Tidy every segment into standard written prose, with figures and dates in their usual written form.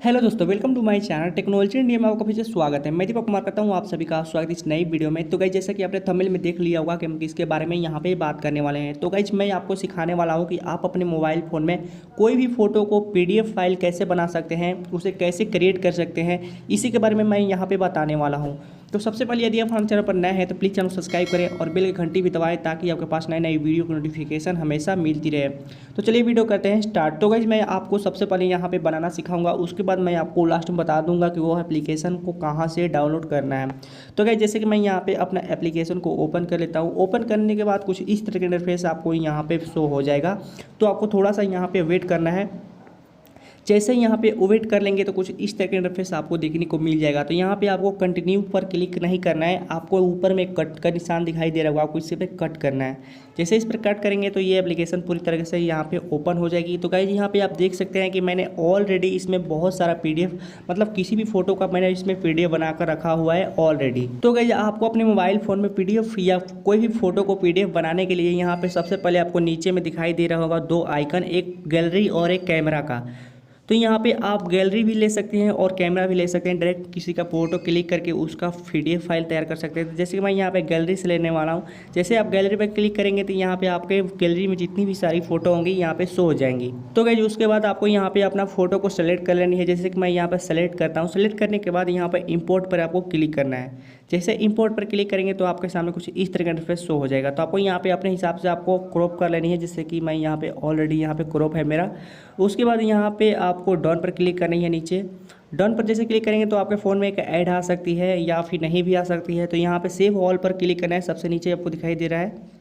Hello दोस्तों, welcome to my channel technology India में आपका फिर से स्वागत है। मैं दीपक कुमार करता हूं आप सभी का स्वागत इस नई वीडियो में। तो गाइस, जैसा कि आपने थंबनेल में देख लिया होगा कि हम किसके बारे में यहां पे बात करने वाले हैं। तो गाइस, मैं आपको सिखाने वाला हूं कि आप अपने मोबाइल फ़ोन में कोई भी फोटो को PDF फाइल कैसे बना सकते हैं, उसे कैसे क्रिएट कर सकते हैं, इसी के बारे में मैं यहाँ पर बताने वाला हूँ। तो सबसे पहले यदि आप हमारे चैनल पर नए हैं तो प्लीज़ चैनल सब्सक्राइब करें और बेल की घंटी भी दबाएं ताकि आपके पास नई नई वीडियो की नोटिफिकेशन हमेशा मिलती रहे। तो चलिए वीडियो करते हैं स्टार्ट। तो गाइस, मैं आपको सबसे पहले यहाँ पे बनाना सिखाऊंगा, उसके बाद मैं आपको लास्ट में बता दूंगा कि वो एप्लीकेशन को कहाँ से डाउनलोड करना है। तो गाइस, जैसे कि मैं यहाँ पे अपना एप्लीकेशन को ओपन कर लेता हूँ। ओपन करने के बाद कुछ इस तरह का इंटरफेस आपको यहाँ पे शो हो जाएगा। तो आपको थोड़ा सा यहाँ पे वेट करना है। जैसे ही यहाँ पे वेट कर लेंगे तो कुछ इस तरह का इंटरफेस आपको देखने को मिल जाएगा। तो यहाँ पे आपको कंटिन्यू पर क्लिक नहीं करना है, आपको ऊपर में कट का निशान दिखाई दे रहा होगा, आपको इसी पे कट करना है। जैसे इस पर कट करेंगे तो ये एप्लीकेशन पूरी तरह से यहाँ पे ओपन हो जाएगी। तो गाइस, यहाँ पे आप देख सकते हैं कि मैंने ऑलरेडी इसमें बहुत सारा PDF मतलब किसी भी फोटो का मैंने इसमें PDF बनाकर रखा हुआ है ऑलरेडी। तो गाइस, आपको अपने मोबाइल फ़ोन में PDF या कोई भी फोटो को PDF बनाने के लिए यहाँ पे सबसे पहले आपको नीचे में दिखाई दे रहा होगा दो आइकन, एक गैलरी और एक कैमरा का। तो यहाँ पे आप गैलरी भी ले सकते हैं और कैमरा भी ले सकते हैं। डायरेक्ट किसी का फोटो क्लिक करके उसका PDF फाइल तैयार कर सकते हैं। तो जैसे कि मैं यहाँ पे गैलरी से लेने वाला हूँ। जैसे आप गैलरी पे क्लिक करेंगे तो यहाँ पे आपके गैलरी में जितनी भी सारी फोटो होंगी यहाँ पे शो हो जाएंगी। तो गाइस, उसके बाद आपको यहाँ पे अपना फोटो को सेलेक्ट कर लेनी है। जैसे कि मैं यहाँ पर सेलेक्ट करता हूँ। सेलेक्ट करने के बाद यहाँ पर इंपोर्ट पर आपको क्लिक करना है। जैसे इंपोर्ट पर क्लिक करेंगे तो आपके सामने कुछ इस तरह का इंटरफेस शो हो जाएगा। तो आपको यहाँ पे अपने हिसाब से आपको क्रॉप कर लेनी है। जैसे कि मैं यहाँ पे ऑलरेडी यहाँ पे क्रॉप है मेरा। उसके बाद यहाँ पे आपको डन पर क्लिक करनी है। नीचे डन पर जैसे क्लिक करेंगे तो आपके फ़ोन में एक ऐड आ सकती है या फिर नहीं भी आ सकती है। तो यहाँ पे सेव ऑल पर क्लिक करना है, सबसे नीचे आपको दिखाई दे रहा है।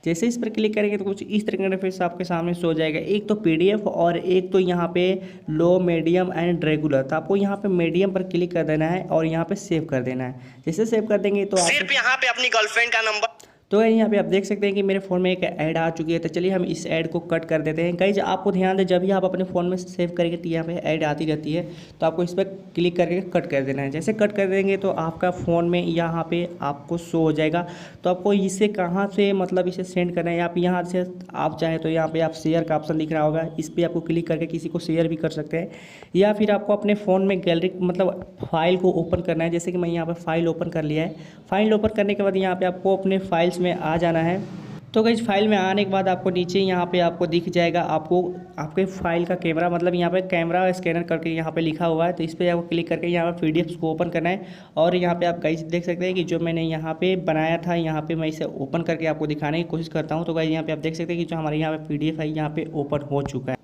जैसे इस पर क्लिक करेंगे तो कुछ इस तरह का इंटरफेस आपके सामने शो हो जाएगा। एक तो PDF और एक तो यहाँ पे लो, मीडियम एंड रेगुलर। तो आपको यहाँ पे मीडियम पर क्लिक कर देना है और यहाँ पे सेव कर देना है। जैसे सेव कर देंगे तो सिर्फ यहाँ पे अपनी गर्लफ्रेंड का नंबर। तो यहाँ पे आप देख सकते हैं कि मेरे फ़ोन में एक ऐड आ चुकी है। तो चलिए हम इस ऐड को कट कर देते हैं। गाइस, आपको ध्यान दें, जब भी आप अपने फ़ोन में सेव करेंगे तो यहाँ पे ऐड आती रहती है। तो आपको इस पर क्लिक करके कट कर देना है। जैसे कट कर देंगे तो आपका फ़ोन में यहाँ पे आपको शो हो जाएगा। तो आपको इसे कहाँ से मतलब इसे सेंड करना है, आप यहाँ से आप चाहें तो यहाँ पर आप शेयर का ऑप्शन दिख रहा होगा, इस पर आपको क्लिक करके किसी को शेयर भी कर सकते हैं। या फिर आपको अपने फ़ोन में गैलरी मतलब फाइल को ओपन करना है। जैसे कि मैं यहाँ पर फाइल ओपन कर लिया है। फाइल ओपन करने के बाद यहाँ पर आपको अपने फाइल्स में आ जाना है। तो गाइस, फाइल में आने के बाद आपको नीचे यहाँ पे आपको दिख जाएगा, आपको आपके फाइल का कैमरा मतलब यहाँ पे कैमरा स्कैनर करके यहाँ पे लिखा हुआ है। तो इस पर आपको क्लिक करके यहाँ पे PDF को ओपन करना है। और यहाँ पे आप गाइस देख सकते हैं कि जो मैंने यहाँ पे बनाया था, यहाँ पे मैं इसे ओपन करके आपको दिखाने की कोशिश करता हूँ। तो गाइस, यहाँ पे आप देख सकते हैं कि जो हमारे यहाँ पे PDF है यहाँ पे ओपन हो चुका है।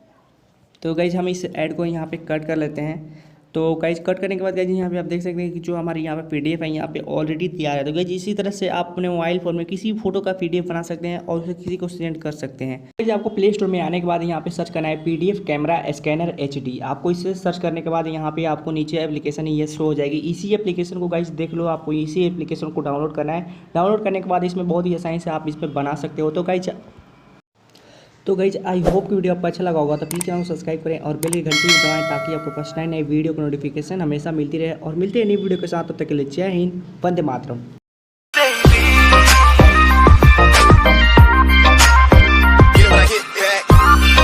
तो गाइस, हम इस ऐड को यहाँ पे कट कर लेते हैं। तो गाइस, कट करने के बाद गाइस यहाँ पे आप देख सकते हैं कि जो हमारे यहाँ पे PDF है यहाँ पे ऑलरेडी तैयार है। तो गाइस, इसी तरह से आप अपने मोबाइल फ़ोन में किसी भी फोटो का PDF बना सकते हैं और उसे किसी को सेंड कर सकते हैं। गाइस, आपको प्ले स्टोर में आने के बाद यहाँ पे सर्च करना है PDF कैमरा स्कैनर HD। आपको इसे सर्च करने के बाद यहाँ पे आपको नीचे एप्लीकेशन ये शो हो जाएगी। इसी एप्लीकेशन को गाइस देख लो, आपको इसी एप्लीकेशन को डाउनलोड करना है। डाउनलोड करने के बाद इसमें बहुत ही आसानी से आप इस पर बना सकते हो। तो गाइज, आई होप कि वीडियो आपको अच्छा लगा होगा। तो प्लीज़ चैनल को सब्सक्राइब करें और बेल की घंटी भी दबाएं ताकि आपको पास नए नए वीडियो की नोटिफिकेशन हमेशा मिलती रहे। और मिलते हैं नई वीडियो के साथ, तब तक के लिए जय हिंद, वंदे मातरम।